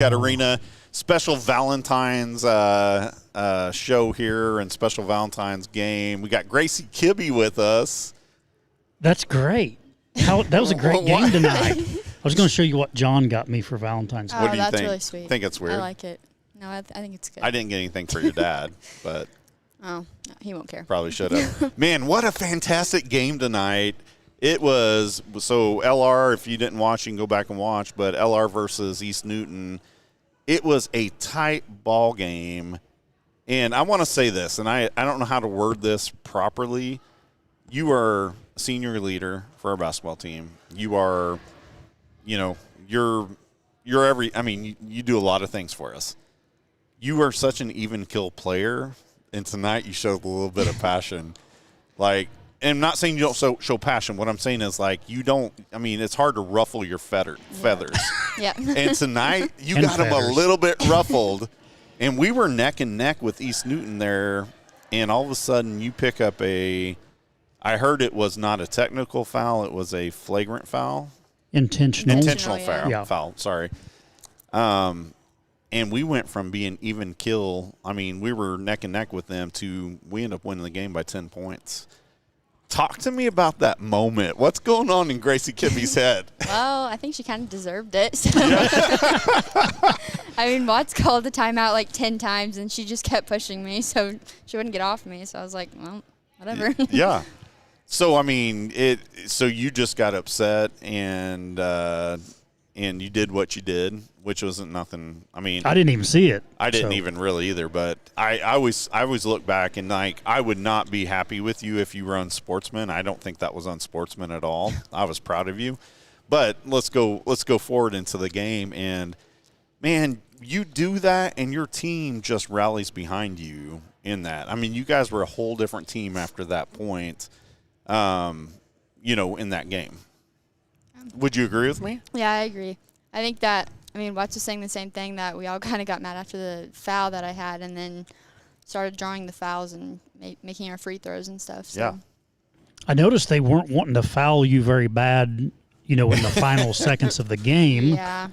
Katarina, special Valentine's show here and special Valentine's game. We got Gracie Kibbe with us. That's great. That was a great game tonight. I was going to show you what John got me for Valentine's Day. What do you that's think? Really sweet. Think it's weird? I like it. No, I think it's good. I didn't get anything for your dad, but no, he won't care. Probably should have. Man, what a fantastic game tonight. It was, so LR, if you didn't watch, you can go back and watch, but LR versus East Newton, it was a tight ball game. And I want to say this, and I don't know how to word this properly. You are a senior leader for our basketball team. You are, you're you do a lot of things for us. You are such an even kill player, and tonight you showed a little bit of passion. And I'm not saying you don't show passion. What I'm saying is, you don't – it's hard to ruffle your feathers. Yeah. And tonight you got them a little bit ruffled. And we were neck and neck with East Newton there, and all of a sudden you pick up I heard it was not a technical foul. It was a flagrant foul. Intentional foul, sorry. And we went from being even kill – we were neck and neck with them to we ended up winning the game by 10 points. Talk to me about that moment. What's going on in Gracie Kibbe's head? Well, I think she kind of deserved it. So. Watts called the timeout 10 times, and she just kept pushing me, so she wouldn't get off me. So I was like, well, whatever. Yeah. So, so you just got upset, and you did what you did, which wasn't nothing. I didn't even see it. I didn't even really either, but I always look back and I would not be happy with you if you were unsportsman. I don't think that was unsportsman at all. I was proud of you. But let's go forward into the game, and man, you do that and your team just rallies behind you in that. You guys were a whole different team after that point. In that game. Would you agree with me? Yeah, I agree. I think that, Watts was saying the same thing, that we all kind of got mad after the foul that I had and then started drawing the fouls and making our free throws and stuff. So. Yeah. I noticed they weren't wanting to foul you very bad, in the final seconds of the game. Yeah.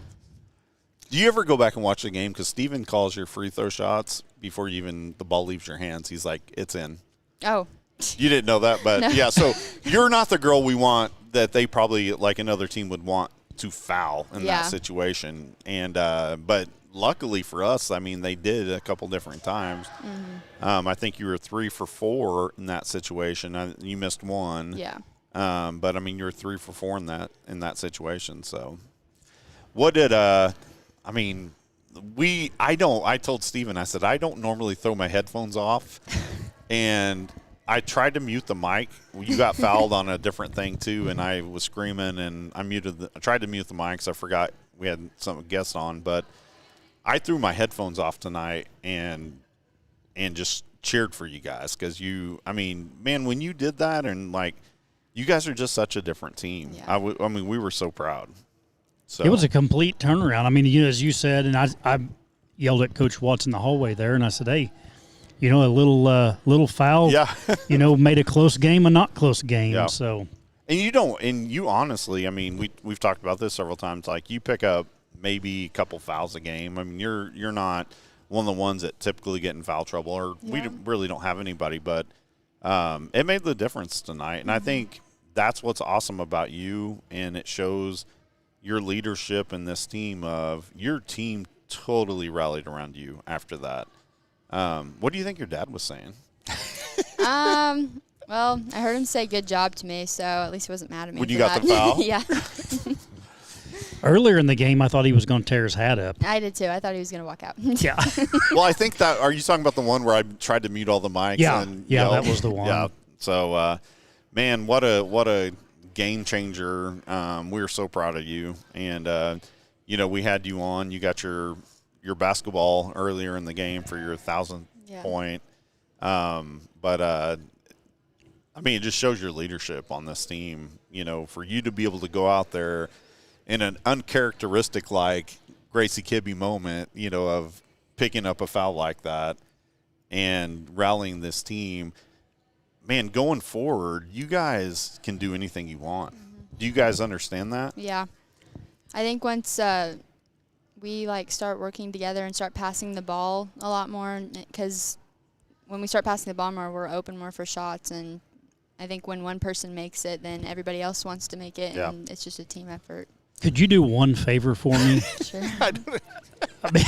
Do you ever go back and watch the game? Because Steven calls your free throw shots before the ball leaves your hands. He's like, it's in. Oh. You didn't know that, but no. Yeah, so you're not the girl we want that they probably, another team would want to foul in that situation. And but luckily for us, they did a couple different times. Mm-hmm. I think you were 3 for 4 in that situation. You missed one. Yeah. But you were 3 for 4 in that situation. So what did I told Steven, I said, I don't normally throw my headphones off. And I tried to mute the mic. You got fouled on a different thing too, and I was screaming, and I tried to mute the mics. I forgot we had some guests on, but I threw my headphones off tonight and just cheered for you guys because man, when you did that and you guys are just such a different team. Yeah. We were so proud. So it was a complete turnaround. As you said, and I yelled at Coach Watts in the hallway there, and I said, hey. A little foul, made a close game a not close game. Yeah. So, and you honestly, we've talked about this several times. You pick up maybe a couple fouls a game. You're not one of the ones that typically get in foul trouble, or we really don't have anybody. But it made the difference tonight, and I think that's what's awesome about you, and it shows your leadership in this team. Your team totally rallied around you after that. What do you think your dad was saying? Well, I heard him say good job to me, so at least he wasn't mad at me. When you got the foul? Yeah. Earlier in the game, I thought he was going to tear his hat up. I did too. I thought he was going to walk out. Yeah. Well, I think are you talking about the one where I tried to mute all the mics? Yeah, that was the one. Yeah. So, man, what a game changer. We were so proud of you. And, we had you on. You got your basketball earlier in the game for your 1,000th point. It just shows your leadership on this team, for you to be able to go out there in an uncharacteristic Gracie Kibbe moment, of picking up a foul like that and rallying this team. Man, going forward, you guys can do anything you want. Mm-hmm. Do you guys understand that? Yeah. I think once we like start working together and start passing the ball a lot more, because when we start passing the ball more, we're open more for shots. And I think when one person makes it, then everybody else wants to make it, and it's just a team effort. Could you do one favor for me? Sure. I mean,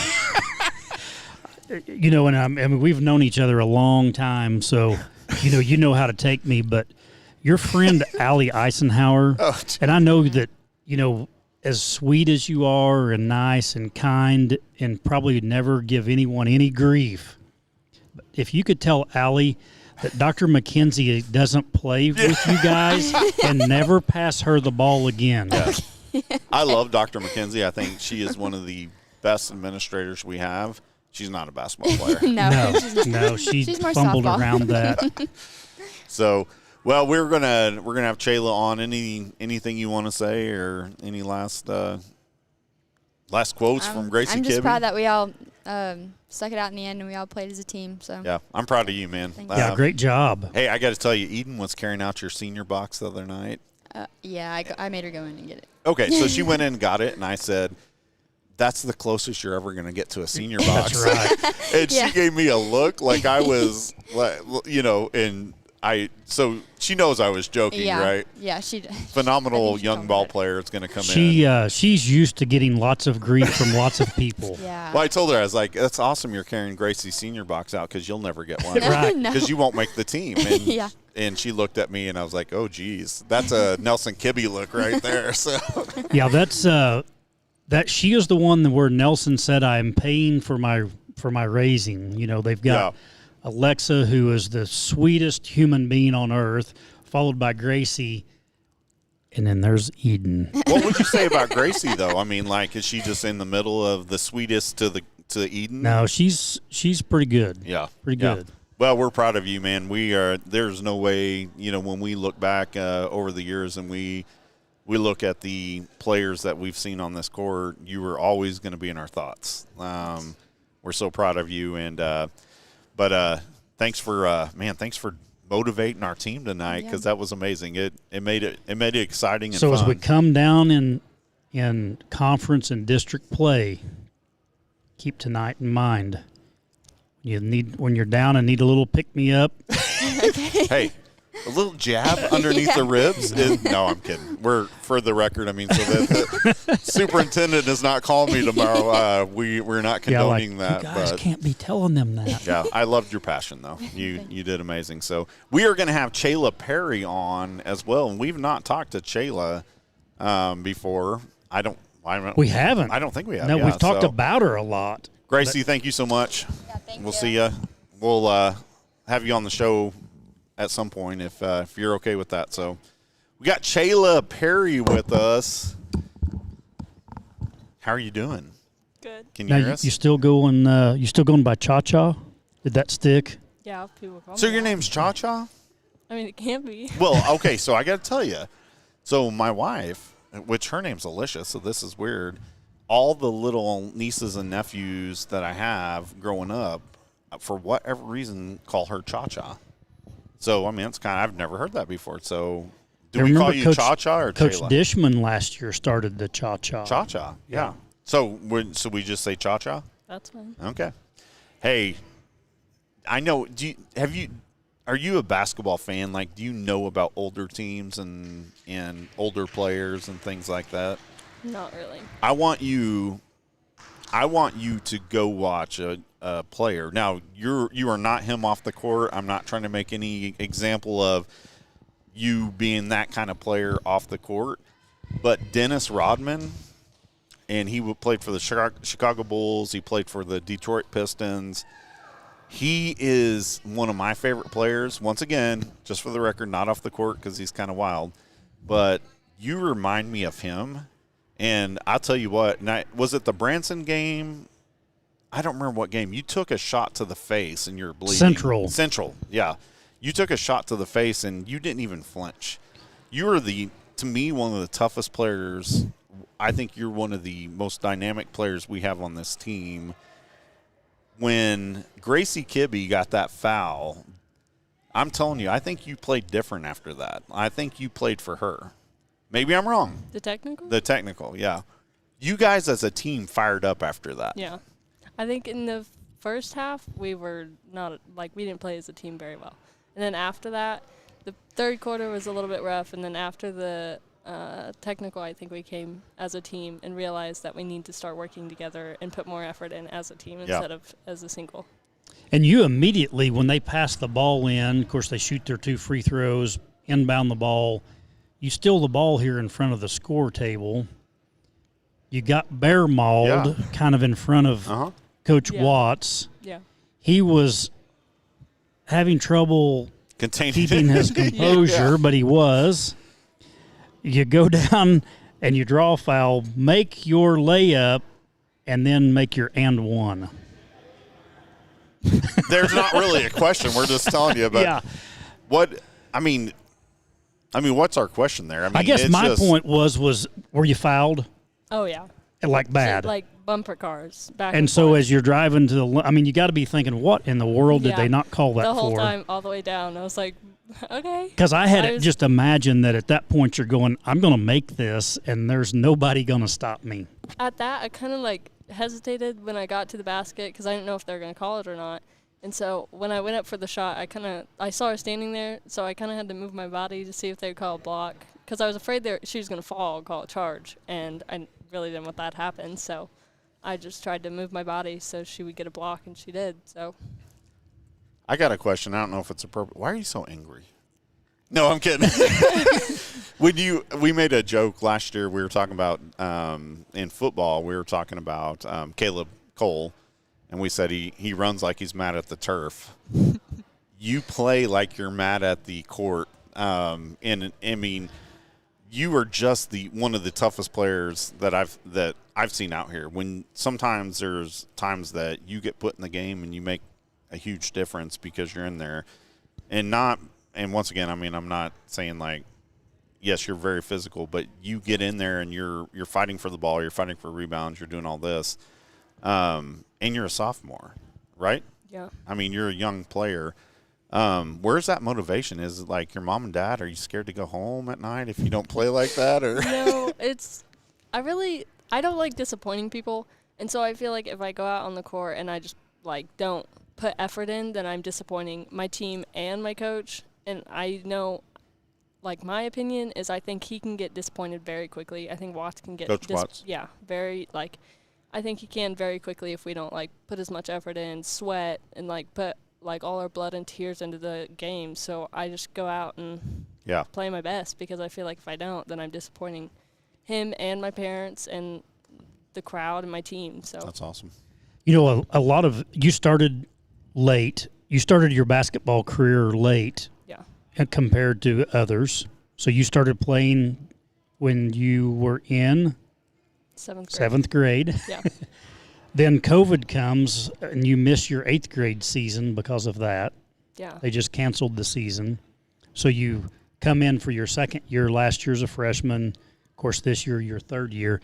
you know, and I mean, we've known each other a long time, so you know how to take me. But your friend Allie Eisenhower, and I know that as sweet as you are and nice and kind and probably never give anyone any grief, but if you could tell Allie that Dr. McKenzie doesn't play with you guys and never pass her the ball again. Yeah. I love Dr. McKenzie. I think she is one of the best administrators we have. She's not a basketball player. No, she's more fumbled softball around that. So, well, we're gonna have Chayla on. Anything you want to say, or any last quotes from Gracie Kibbe? I'm just proud that we all stuck it out in the end, and we all played as a team. So yeah, I'm proud of you, man. Yeah, great job. Hey, I got to tell you, Eden was carrying out your senior box the other night. Yeah, I made her go in and get it. Okay, so she went in and got it, and I said, that's the closest you're ever going to get to a senior box. That's right. And she gave me a look like I was, and so she knows I was joking, right? Yeah, she phenomenal young ball player is going to come in. She's used to getting lots of grief from lots of people. Yeah. Well, I told her, I was like, that's awesome you're carrying Gracie's senior box out, because you'll never get one. Right. Because you won't make the team. And, and she looked at me, and I was like, oh, geez, that's a Nelson Kibbe look right there. So yeah, that's that she is the one where Nelson said, I'm paying for my raising. They've got Alexa, who is the sweetest human being on earth, followed by Gracie, and then there's Eden. What would you say about Gracie, though? I mean, like, is she just in the middle of the sweetest to Eden? No, she's pretty good. Yeah, pretty good. Well, we're proud of you, man. We are. There's no way, when we look back over the years and we look at the players that we've seen on this court, you were always going to be in our thoughts. We're so proud of you, and but thanks for motivating our team tonight, because that was amazing. It made it exciting and so fun. As we come down in conference and district play, keep tonight in mind. When you're down and need a little pick me up. Hey, a little jab underneath the ribs. No, I'm kidding. We're, for the record, I mean, so that the superintendent does not call me tomorrow. We're not condoning that. You guys can't be telling them that. Yeah, I loved your passion, though. You did amazing. So we are going to have Chayla Perry on as well, and we've not talked to Chayla before. We haven't. I don't think we have. No, we've talked about her a lot. Gracie, thank you so much. Yeah, thank we'll you. see you. We'll have you on the show at some point if you're okay with that. So we got Chayla Perry with us. How are you doing? Good. Can you hear us? You still going? You still going by Cha Cha? Did that stick? Yeah, people call me So your that. name's Cha Cha? I mean, it can't be. Well, okay. So I got to tell you. So my wife, which her name's Alicia, so this is weird. All the little nieces and nephews that I have growing up, for whatever reason, call her Cha Cha. So, I mean, it's I've never heard that before. So, do we call you Cha Cha or Coach Chayla? Dishman last year started the Cha Cha. Cha Cha, yeah. So we just say Cha Cha? That's fine. Okay. Hey, I know. Are you a basketball fan? Like, do you know about older teams and older players and things like that? Not really. I want you to go watch a player. Now, you are not him off the court. I'm not trying to make any example of you being that kind of player off the court. But Dennis Rodman, and he played for the Chicago Bulls. He played for the Detroit Pistons. He is one of my favorite players. Once again, just for the record, not off the court because he's kind of wild. But you remind me of him. And I'll tell you what, was it the Branson game? I don't remember what game. You took a shot to the face and you're bleeding. Central, yeah. You took a shot to the face and you didn't even flinch. You were, to me, one of the toughest players. I think you're one of the most dynamic players we have on this team. When Gracie Kibbe got that foul, I'm telling you, I think you played different after that. I think you played for her. Maybe I'm wrong. The technical? The technical, yeah. you guys as a team fired up after that. Yeah. I think in the first half, we were not, like, we didn't play as a team very well. And then after that, the third quarter was a little bit rough. And then after the technical, I think we came as a team and realized that we need to start working together and put more effort in as a team instead of as a single. And you immediately, when they pass the ball in, of course they shoot their 2 free throws, inbound the ball, you steal the ball here in front of the score table. You got bear mauled kind of in front of Coach Watts. Yeah. He was having trouble keeping his composure, but he was. You go down and you draw a foul, make your layup, and then make your and one. There's not really a question. We're just telling you about what – I mean, what's our question there? I guess my point was were you fouled? Oh, yeah. Like bad. Like bumper cars back and so as you're driving to the – I mean, you got to be thinking, what in the world did they not call that for? The whole time all the way down. I was like, okay. Because I had just imagined that at that point you're going, I'm going to make this, and there's nobody going to stop me. At that, I kind of like hesitated when I got to the basket because I didn't know if they were going to call it or not. And so when I went up for the shot, I saw her standing there, so I kind of had to move my body to see if they would call a block because I was afraid she was going to fall and call a charge, and I really didn't want that to happen. So I just tried to move my body so she would get a block, and she did. So I got a question. I don't know if it's appropriate. Why are you so angry? No, I'm kidding. We made a joke last year. We were talking about in football. We were talking about Caleb Cole, and we said he runs like he's mad at the turf. You play like you're mad at the court. And I mean, you are just one of the toughest players that I've seen out here. When sometimes there's times that you get put in the game and you make a huge difference because you're in there, and once again, I mean, I'm not saying like, yes, you're very physical, but you get in there and you're fighting for the ball, you're fighting for rebounds, you're doing all this, and you're a sophomore, right? Yeah. I mean, you're a young player. Where's that motivation? Is it like your mom and dad? Are you scared to go home at night if you don't play like that? Or no, I don't like disappointing people, and so I feel like if I go out on the court and I just like don't put effort in, then I'm disappointing my team and my coach. And I know, like, my opinion is I think he can get disappointed very quickly. I think Watts can get Coach Watts. Yeah, very, like, I think he can very quickly if we don't, like, put as much effort in, sweat, and, like, put, like, all our blood and tears into the game. So I just go out and play my best because I feel like if I don't, then I'm disappointing him and my parents and the crowd and my team. So that's awesome. You know, a lot of – you started late. You started your basketball career late. Compared to others. So you started playing when you were in seventh grade. Yeah. Then COVID comes and you miss your 8th grade season because of that. Yeah. They just canceled the season. So you come in for your second year. Last year's a freshman. Of course, this year, your third year.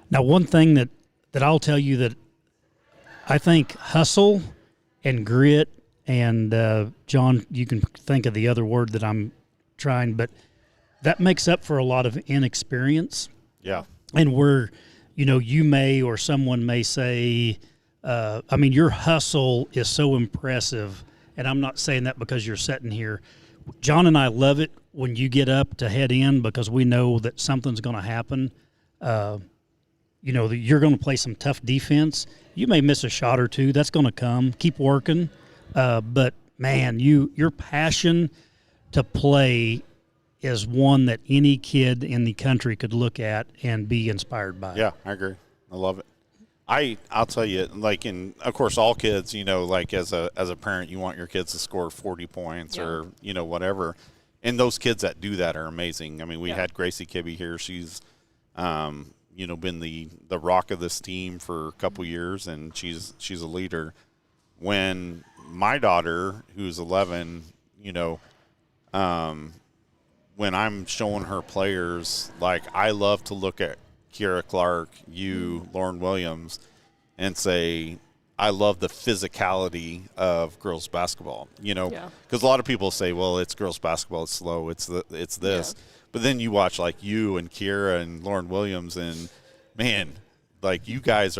Now, one thing that I'll tell you that I think hustle and grit, and John, you can think of the other word that I'm trying, but that makes up for a lot of inexperience. Yeah. And where, you may or someone may say, I mean, your hustle is so impressive, and I'm not saying that because you're sitting here. John and I love it when you get up to head in because we know that something's going to happen. You're going to play some tough defense. You may miss a shot or two. That's going to come. Keep working. But, man, your passion to play is one that any kid in the country could look at and be inspired by. Yeah, I agree. I love it. I'll tell you, like, of course, all kids, like as a parent, you want your kids to score 40 points or, whatever. And those kids that do that are amazing. I mean, we had Gracie Kibbe here. She's, been the rock of this team for a couple years, and she's a leader. When my daughter, who's 11, when I'm showing her players, like I love to look at Kiera Clark, Lauren Williams, and say, I love the physicality of girls basketball, because a lot of people say, well, it's girls basketball, it's slow, it's this. Yeah. But then you watch like you and Kiera and Lauren Williams, and man, Like you guys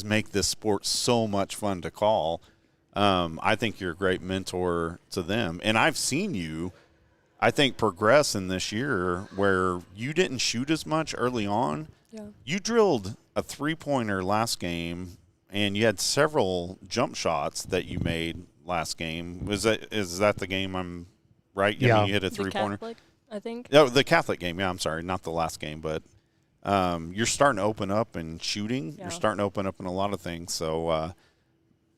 make this sport so much fun to call. I think you're a great mentor to them. And I've seen you, I think, progress in this year where you didn't shoot as much early on. Yeah. You drilled a three-pointer last game, and you had several jump shots that you made last game. Is that the game I'm right? Yeah. I mean, you hit a three-pointer? Catholic, I think. No, the Catholic game. Yeah, I'm sorry, not the last game, but you're starting to open up in shooting. Yeah. You're starting to open up in a lot of things. So,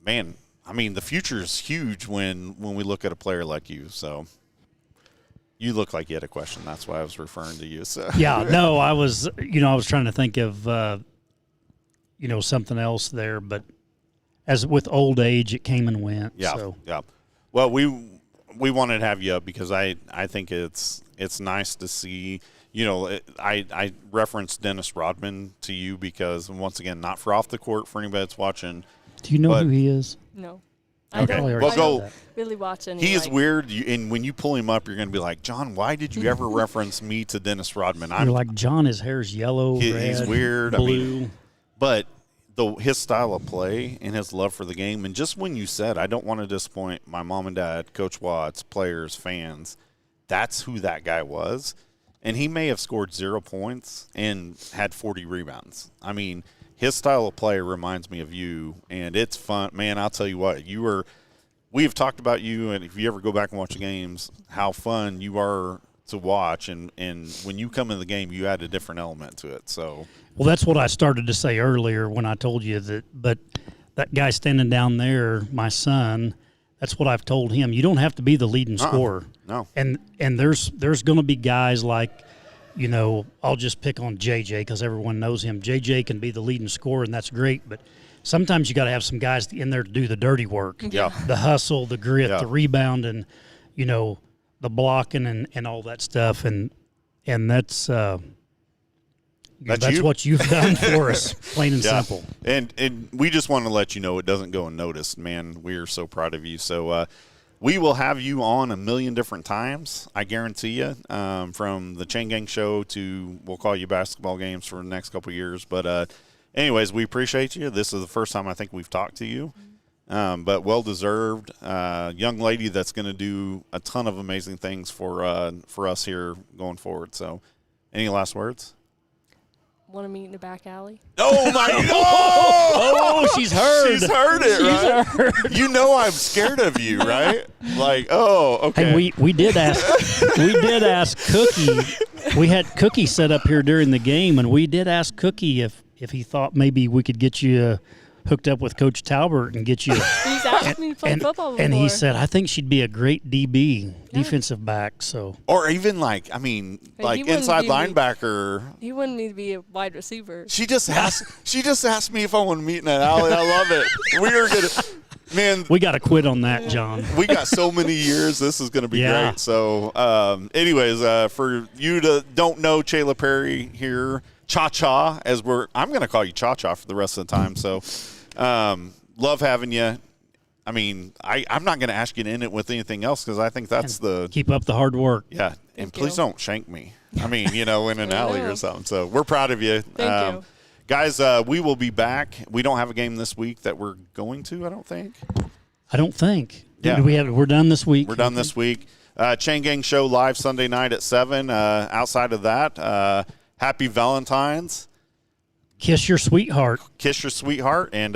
man, I mean, the future is huge when we look at a player like you. So, you look like you had a question. That's why I was referring to you. So, Yeah, no, I was trying to think of, something else there, but as with old age, it came and went. yeah, So. yeah. Well, we wanted to have you up because I think it's nice to see. I referenced Dennis Rodman to you because, once again, not for off the court for anybody that's watching. Do you know But- who he is? No. Okay. I Probably don't, already Well, I go- don't really watch any. He is like, weird, and when you pull him up, you're going to be like, John, why did you ever reference me to Dennis Rodman? You're like, John, his hair's yellow, He's red, weird. I blue. mean, but his style of play and his love for the game, and just when you said, I don't want to disappoint my mom and dad, Coach Watts, players, fans, that's who that guy was. And he may have scored 0 points and had 40 rebounds. I mean, his style of play reminds me of you, and it's fun. Man, I'll tell you what, we have talked about you, and if you ever go back and watch the games, how fun you are to watch. And when you come in the game, you add a different element to it. So, Well, that's what I started to say earlier when I told you that. But that guy standing down there, my son, that's what I've told him. You don't have to be the leading scorer. no. And there's going to be guys like, I'll just pick on JJ because everyone knows him. JJ can be the leading scorer, and that's great. But sometimes you got to have some guys in there to do the dirty work. Yeah. The hustle, the grit, Yeah. the rebound, and, the blocking and all that stuff. And that's That's you? what you've done for us, plain and Yeah. simple. And we just want to let you know it doesn't go unnoticed, man. We are so proud of you. So we will have you on a million different times, I guarantee you, from the Chain Gang show to we'll call you basketball games for the next couple of years. But anyways, we appreciate you. This is the first time I think we've talked to you, but well-deserved. Young lady that's going to do a ton of amazing things for us here going forward. So any last words? Want to meet in the back alley? Oh my! Oh, she's heard. She's heard it, right? You know I'm scared of you, right? Like, okay. Hey, we did ask Cookie. We had Cookie set up here during the game, and we did ask Cookie if he thought maybe we could get you hooked up with Coach Talbert and get you. He's asked me to play football before. And he said, I think she'd be a great DB, defensive back. So, Or even like he wouldn't inside be- linebacker. he wouldn't need to be a wide receiver. She just asked me if I want to meet in that alley. I love it. We are gonna, man. we got to quit on that, John. We got so many years. This is going to be Yeah. great. So, anyways, for you to don't know Chayla Perry here, Cha-Cha, I'm going to call you Cha-Cha for the rest of the time. So, love having you. I mean, I'm not going to ask you to end it with anything else because I think that's Keep up the hard work. yeah. And Thank please you. don't shank me. I mean, in an alley or know. something. So we're proud of you. Thank you. Guys, we will be back. We don't have a game this week that we're going to, I don't think. I don't think. Yeah. We're done this week. We're done this week. Chain Gang Show live Sunday night at 7. Outside of that, happy Valentine's. Kiss your sweetheart. Kiss your sweetheart. And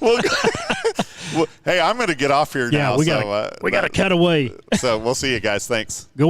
well, hey, I'm going to get off here now. Yeah, we got to cut away. So we'll see you guys. Thanks.